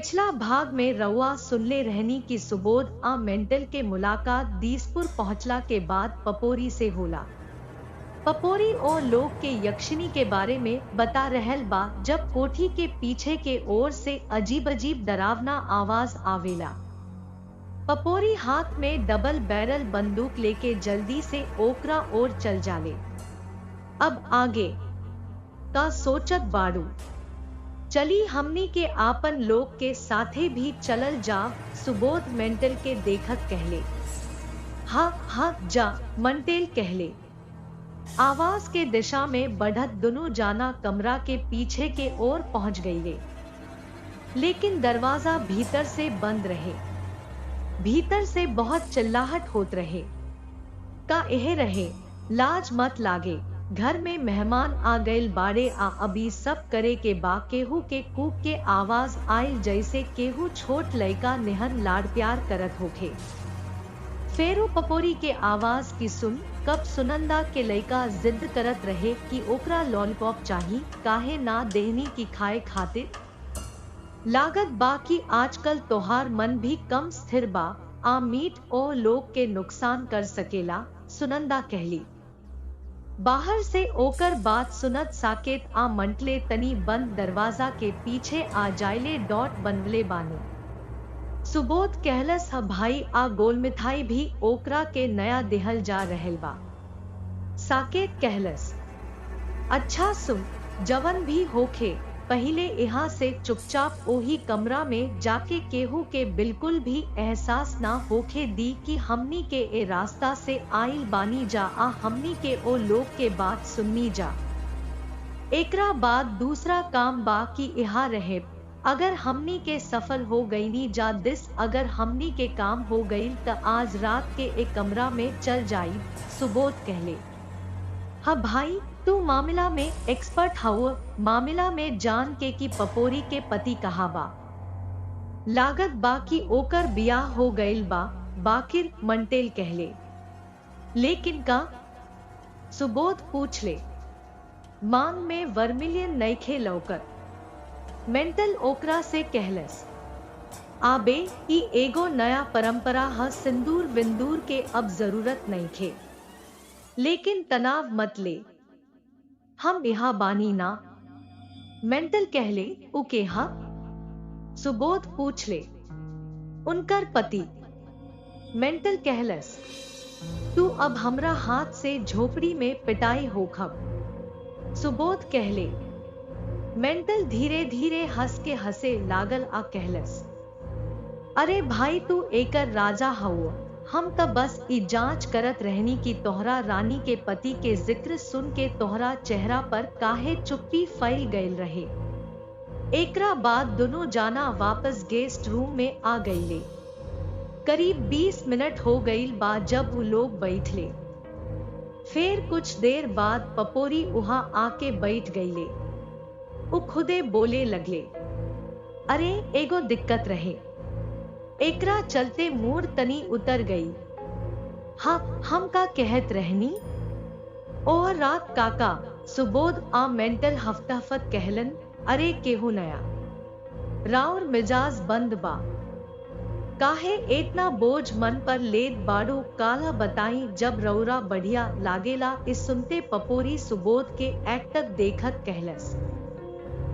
पिछला भाग में रउआ सुनले रहनी की सुबोध आ मेंटल के मुलाकात दीसपुर पहुंचला के बाद पपोरी से होला। पपोरी और लोग के यक्षिणी के बारे में बता रहल बा जब कोठी के पीछे के ओर से अजीब अजीब डरावना आवाज आवेला। पपोरी हाथ में डबल बैरल बंदूक लेके जल्दी से ओकरा ओर चल जाले। अब आगे का सोचत बाड़ू, चली हमनी के आपन लोग के साथे भी चलल जा, सुबोध मेंटल के देखत कहले। हाँ जा, मंटेल कहले। आवाज के दिशा में बढ़त दोनों जाना कमरा के पीछे के ओर पहुंच गईले, लेकिन दरवाजा भीतर से बंद रहे। भीतर से बहुत चिल्लाहट होत रहे। का एह रहे, लाज मत लागे, घर में मेहमान आ गइल बाड़े आ अभी सब करे के बा। केहू के कूक के आवाज आइल जैसे केहू छोट लड़का निहन लाड़ प्यार करत होखे। फेरो पपोरी के आवाज की सुन, कब सुनंदा के लड़का जिद करत रहे कि ओकरा लॉलीपॉप चाही, काहे ना देहनी की खाए खातिर। लागत बा कि आजकल तोहार मन भी कम स्थिर बा, आ मीट ओ लोग के नुकसान कर सकेला, सुनंदा कहली। बाहर से ओकर बात सुनत साकेत आ मंटले तनी बंद दरवाजा के पीछे आ जाइले डॉट बनले बानी। सुबोध कहलस ह भाई आ गोल मिठाई भी ओकरा के नया देहल जा रहल बा। साकेत कहलस, अच्छा सुन, जवन भी होखे पहिले यहाँ से चुपचाप ओही कमरा में जाके केहू के बिल्कुल भी एहसास ना होखे दी कि हमनी के ए रास्ता से आइल बानी जा, आ हमनी के ओ लोग के बात सुननी जा। एकरा बाद दूसरा काम बा कि यहाँ रहे, अगर हमनी के सफल हो गईनी जा दिस, अगर हमनी के काम हो गईल त आज रात के एक कमरा में चल जाई, सुबोध कहले। हाँ भाई, तू मामला में एक्सपर्ट हव, मामला में जान के कि पपोरी के पति कहा बा। लागत बा कि ओकर बियाह हो गईल बा, बाकिर मंटेल कहले। लेकिन का? सुबोध पूछ ले। मांग में वर्मिलियन नइखे लौकत, मेंटल ओकरा से कहलस। आबे ई एगो नया परंपरा ह, सिंदूर विंदूर के अब जरूरत नइखे। लेकिन तनाव मत ले, हम यहाँ बानी ना, मेंटल कहले। उके हा? सुबोध पूछ ले। उनकर पति, मेंटल कहलस। तू अब हमरा हाथ से झोपड़ी में पिटाई होखब, सुबोध कहले। मेंटल धीरे धीरे हंस के हंसे लागल आ कहलस, अरे भाई तू एकर राजा हव, हम त बस ई जांच करत रहनी कि तोहरा रानी के पति के जिक्र सुन के तोहरा चेहरा पर काहे चुप्पी फैल गईल रहे। एकरा बाद दोनों जाना वापस गेस्ट रूम में आ गईले। करीब 20 मिनट हो गईल बा जब वो लोग बैठले। फिर कुछ देर बाद पपोरी वहां आके बैठ गईले। वो खुदे बोले लगले, अरे एगो दिक्कत रहे, एकरा चलते मूड तनी उतर गई। हाँ, हम का कहत रहनी? और रात काका, सुबोध आ मेंटल हफ्ताफत कहलन। अरे केहू नया? राउर मिजाज बंद बा, काहे इतना बोझ मन पर लेत बाड़ू, काला बताई जब रौरा बढ़िया लागेला। इस सुनते पपोरी सुबोध के एक्टक देखत कहलस,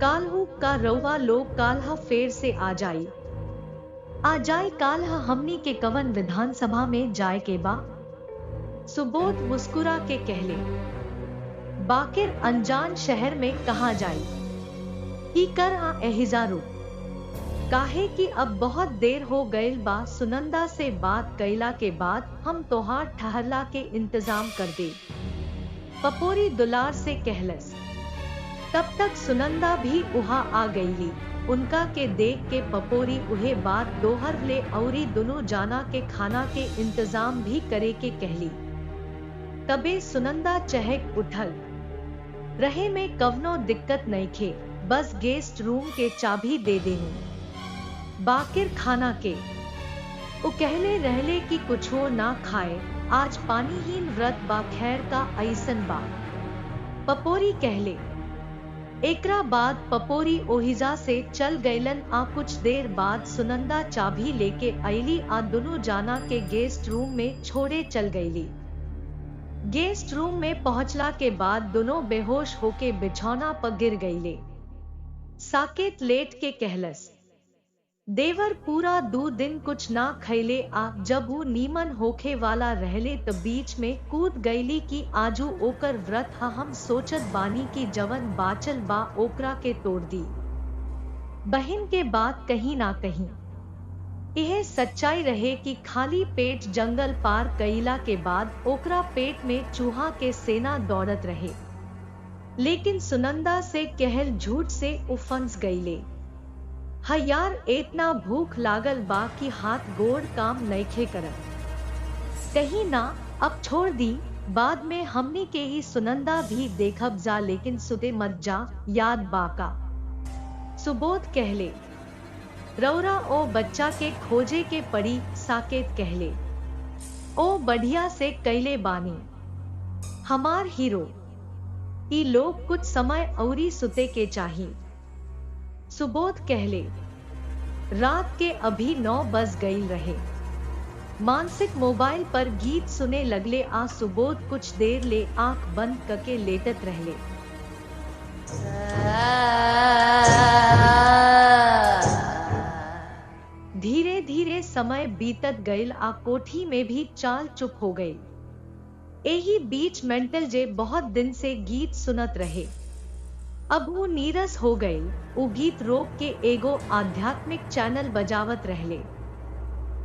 काल्हू का रउआ लोग काल्हा फेर से आ जाए काल्हा हमनी के कवन विधानसभा में जाए के बा। सुबोध मुस्कुरा के कहले, बाकिर अनजान शहर में कहाँ जाई, की कर आ एहिजारू, काहे कि अब बहुत देर हो गईल बा। सुनंदा से बात कैला के बाद हम तोहार ठहरला के इंतजाम कर दे, पपोरी दुलार से कहलस। तब तक सुनंदा भी वहां आ गईली। उनका के देख के पपोरी उहे बात दोहर ले औरी दोनों जाना के खाना के इंतजाम भी करे के कहली। तबे सुनंदा चहक उठल रहे में कवनो दिक्कत नहीं खे, बस गेस्ट रूम के चाबी दे देनी, बाकिर खाना के वो कहले रहले कि कुछ हो ना खाए, आज पानीहीन व्रत बा, खैर का ऐसन बा, पपोरी कहले। एकरा बाद पपोरी ओहिजा से चल गईलन। आ कुछ देर बाद सुनंदा चाबी लेके अइली आ दोनों जाना के गेस्ट रूम में छोड़े चल गईली। गेस्ट रूम में पहुंचला के बाद दोनों बेहोश होके बिछौना पर गिर गईले। साकेत लेट के कहलस, देवर पूरा 2 दिन कुछ ना खैले आ जब वो नीमन होखे वाला रहले त बीच में कूद गईली कि आजू ओकर व्रत हा। हम सोचत बानी कि जवन बाचल बा ओकरा के तोड़ दी। बहन के बात कहीं ना कहीं यह सच्चाई रहे कि खाली पेट जंगल पार कईला के बाद ओकरा पेट में चूहा के सेना दौड़त रहे। लेकिन सुनंदा से कहल झूठ से उफंस गईले। हाँ यार, इतना भूख लागल बा कि हाथ गोड़ काम नइखे करत। कहीं ना अब छोड़ दी, बाद में हमनी के ही सुनंदा भी देखब जा, लेकिन सुते मत जा, याद बाका। सुबोध कहले, रौरा ओ बच्चा के खोजे के पड़ी। साकेत कहले, ओ बढ़िया से कैले बानी हमार हीरो। ई लोग कुछ समय औरी सुते के चाहिए। सुबोध कहले, रात के अभी 9 बज गई रहे। मानसिक मोबाइल पर गीत सुने लगले। आ सुबोध कुछ देर ले आंख बंद करके लेटत रहले। धीरे धीरे समय बीतत गईल आ कोठी में भी चाल चुप हो गई। एही बीच मेंटल जे बहुत दिन से गीत सुनत रहे, अब वो नीरस हो गई। वो गीत रोक के एगो आध्यात्मिक चैनल बजावत रहले।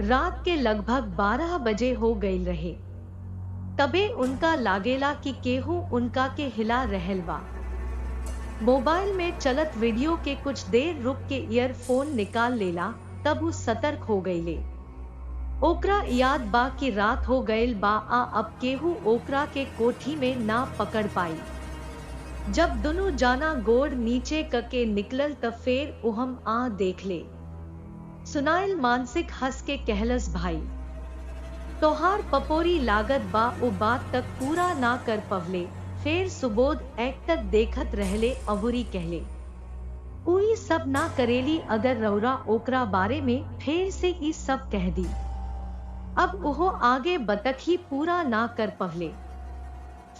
रात के लगभग 12 बजे हो गई रहे। तबे उनका लागेला कि केहू उनका के हिला रहल बा। मोबाइल में चलत वीडियो के कुछ देर रुक के ईयरफोन निकाल लेला। तब वो सतर्क हो गईले। ओकरा याद बा कि रात हो गईल बा आ अब केहू ओकरा के कोठी में ना पकड़ पाई। जब दोनों जाना गोड़ नीचे करके निकलल त फेर उहम आ देख ले। सुनाइल मानसिक हंस के कहलस, भाई तोहार पपोरी लागत बा। ओ बात तक पूरा ना कर पवले। फेर सुबोध एक तक देखत रहले। अबुरी कहले, उई सब ना करेली अगर रौरा ओकरा बारे में फेर से ई सब कह दी। अब ओहो आगे बतक ही पूरा ना कर पवले।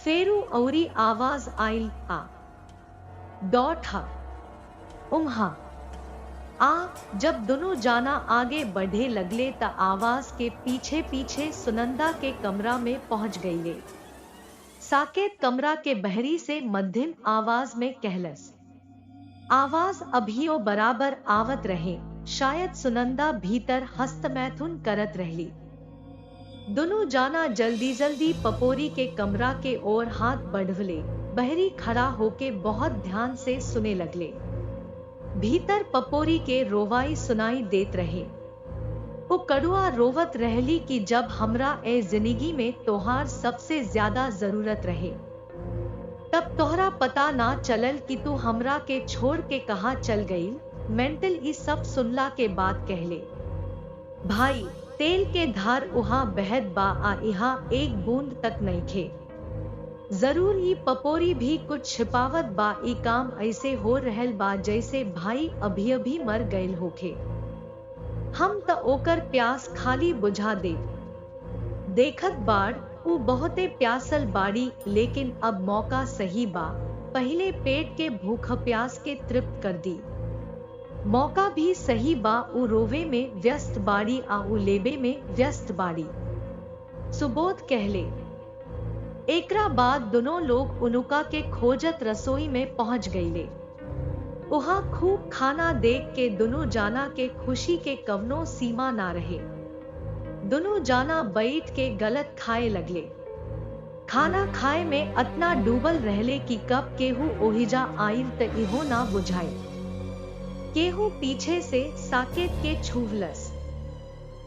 फेरू औरी आवाज आइल, आ डॉट हा उम्हा आ। जब दोनों जाना आगे बढ़े लगले त आवाज के पीछे पीछे सुनंदा के कमरा में पहुंच गईले। साकेत कमरा के बहरी से मध्यम आवाज में कहलस। आवाज अभियो बराबर आवत रहे। शायद सुनंदा भीतर हस्तमैथुन करत रहली। दोनों जाना जल्दी जल्दी पपोरी के कमरा के ओर हाथ बढ़वले। बहरी खड़ा होके बहुत ध्यान से सुने लगले। भीतर पपोरी के रोवाई सुनाई देत रहे। वो कड़ुआ रोवत रहली कि जब हमरा ए जिंदगी में तोहार सबसे ज्यादा जरूरत रहे, तब तोहरा पता ना चलल कि तू हमरा के छोड़ के कहाँ चल गई। मेंटल ई सब सुनला के बाद कहले, भाई तेल के धार उहाँ बहत बा आ इहाँ एक बूंद तक नहीं खे। जरूर ई पपोरी भी कुछ छिपावत बा। ई काम ऐसे हो रहल बा जैसे भाई अभी अभी मर गईल होखे। हम त ओकर प्यास खाली बुझा दे। देखत बाड़ ऊ बहुते प्यासल बाड़ी, लेकिन अब मौका सही बा। पहले पेट के भूख प्यास के तृप्त कर दी। मौका भी सही बा। ऊ रोवे में व्यस्त बाड़ी आ ऊ लेबे में व्यस्त बाड़ी। सुबोध कहले। एकरा बाद दोनों लोग उनुका के खोजत रसोई में पहुंच गईले। वहां खूब खाना देख के दोनों जाना के खुशी के कवनो सीमा ना रहे। दोनों जाना बैठ के गलत खाए लगले। खाना खाए में अतना डूबल रहले कि कब केहू ओहिजा आइल त इहो ना बुझाए। केहू पीछे से साकेत के छूवलस।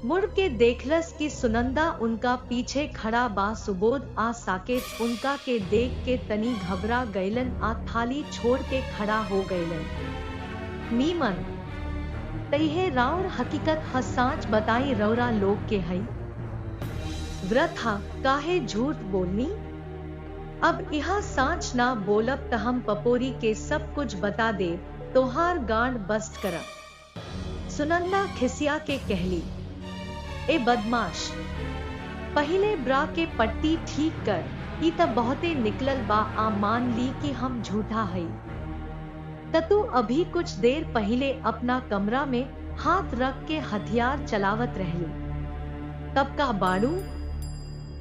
मुड़ के देखलस कि सुनंदा उनका पीछे खड़ा बा। सुबोध आ साकेत उनका के देख के तनी घबरा गईलन आ थाली छोड़ के खड़ा हो गईलन। नीमन तइहे राउर हकीकत हसाच बताई रौरा लोग के हई। व्रत हा काहे झूठ बोलनी। अब यहाँ सांच ना बोलब त हम पपोरी के सब कुछ बता दे, तोहार गांड बस्ट करब। सुनंदा खिसिया के कहली, ए बदमाश, पहले ब्रा के पट्टी ठीक कर, ई त बहुते निकलल बा। आ मान ली कि हम झूठा हई त तू अभी कुछ देर पहले अपना कमरा में हाथ रख के हथियार चलावत रहली, तब का बाड़ू?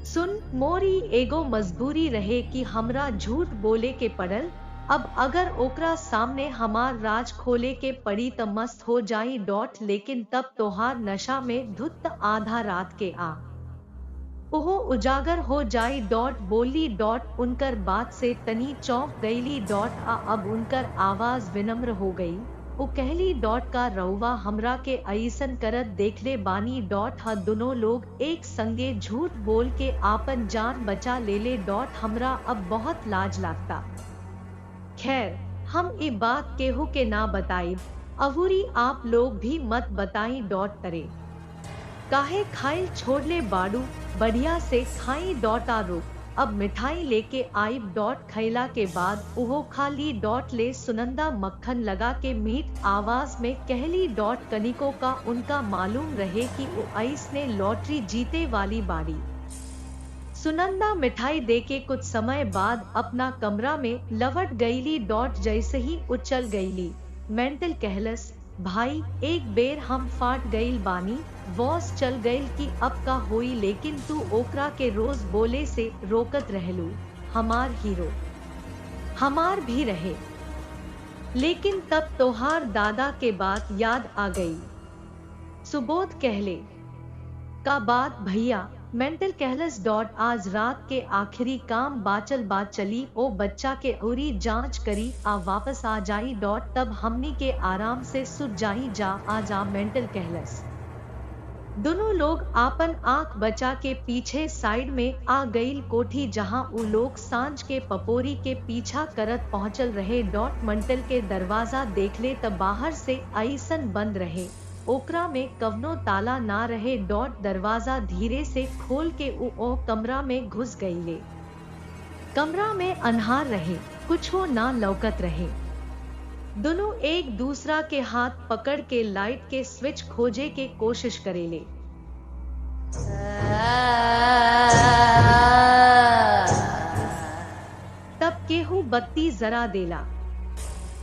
सुन, मोरी एगो मजबूरी रहे कि हमरा झूठ बोले के पड़ल। अब अगर ओकरा सामने हमार राज खोले के पड़ी त मस्त हो जाई डॉट, लेकिन तब तोहार नशा में धुत आधा रात के आ ओहो उजागर हो जाई डॉट बोली डॉट। उनकर बात से तनी चौंक गईली डॉट। अब उनकर आवाज विनम्र हो गई। वो कहली डॉट का रउवा हमरा के अइसन करत देखले बानी डॉट। ह दोनों लोग एक संगे झूठ बोल के आपन जान बचा लेले डॉट। हमरा अब बहुत लाज लागता। खैर, हम ये बात केहू के ना बताई, अवूरी आप लोग भी मत बताई डॉट करे। काहे खाइल छोड़ले बाड़ू, बढ़िया से खाई डॉट। आरो अब मिठाई लेके आई डॉट। खैला के बाद उहो खाली डॉट ले। सुनंदा मक्खन लगा के मीठ आवाज में कहली डॉट, कनिको का उनका मालूम रहे कि वो आइस ने लॉटरी जीते वाली बाड़ी। सुनंदा मिठाई देके कुछ समय बाद अपना कमरा में लवट गईली डॉट। जैसे ही उछल गईली, मेंटल कहलस, भाई एक बेर हम फाट गईल बानी, वॉस चल गईल कि अब का होई, लेकिन तू ओकरा के रोज बोले से रोकत रहलू। हमार हीरो हमार भी रहे, लेकिन तब तोहार दादा के बात याद आ गई। सुबोध कहले, का बात भैया? मेंटल कहलस डॉट, आज रात के आखिरी काम बाचल बात चली ओ बच्चा के उरी जांच करी आ वापस आ जाई डॉट, तब हमनी के आराम से सुत जाई जा। आ जा मेंटल कहलस। दोनों लोग आपन आंख बचा के पीछे साइड में आ गईल कोठी, जहां उ लोग सांझ के पपोरी के पीछा करत पहुंचल रहे डॉट। मेंटल के दरवाजा देखले त बाहर से अइसन बंद रहे, ओकरा में कवनो ताला ना रहे डॉट। दरवाजा धीरे से खोल के ओ कमरा में घुस गईले। कमरा में अन्हार रहे, कुछो ना लौकत रहे। दोनों एक दूसरा के हाथ पकड़ के लाइट के स्विच खोजे के कोशिश करेले। तब केहू बत्ती जरा देला।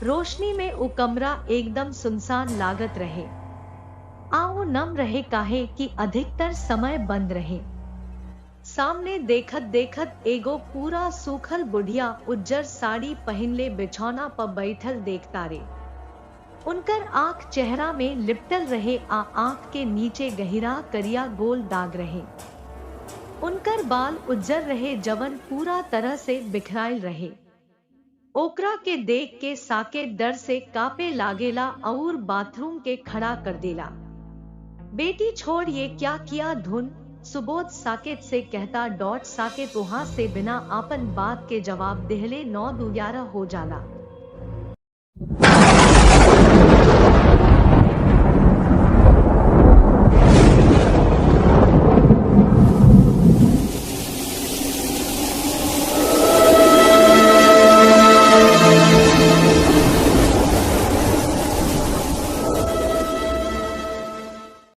रोशनी में वो कमरा एकदम सुनसान लागत रहे। आओ नम रहे, काहे कि अधिकतर समय बंद रहे। सामने देखत देखत एगो पूरा सूखल बुढ़िया उज्जर साड़ी पहनले बिछौना पर बैठल देखता रे। उनकर आंख चेहरा में लिपटल रहे, आंख के नीचे गहिरा करिया गोल दाग रहे। उनकर बाल उज्जर रहे, जवन पूरा तरह से बिखराइल रहे। ओकरा के देख के साकेत डर से कापे लागेला और बाथरूम के खड़ा कर देला। बेटी छोड़, ये क्या किया धुन? सुबोध साकेत से कहता डॉट। साकेत वहां से बिना आपन बात के जवाब देहले 9-11 हो जाला।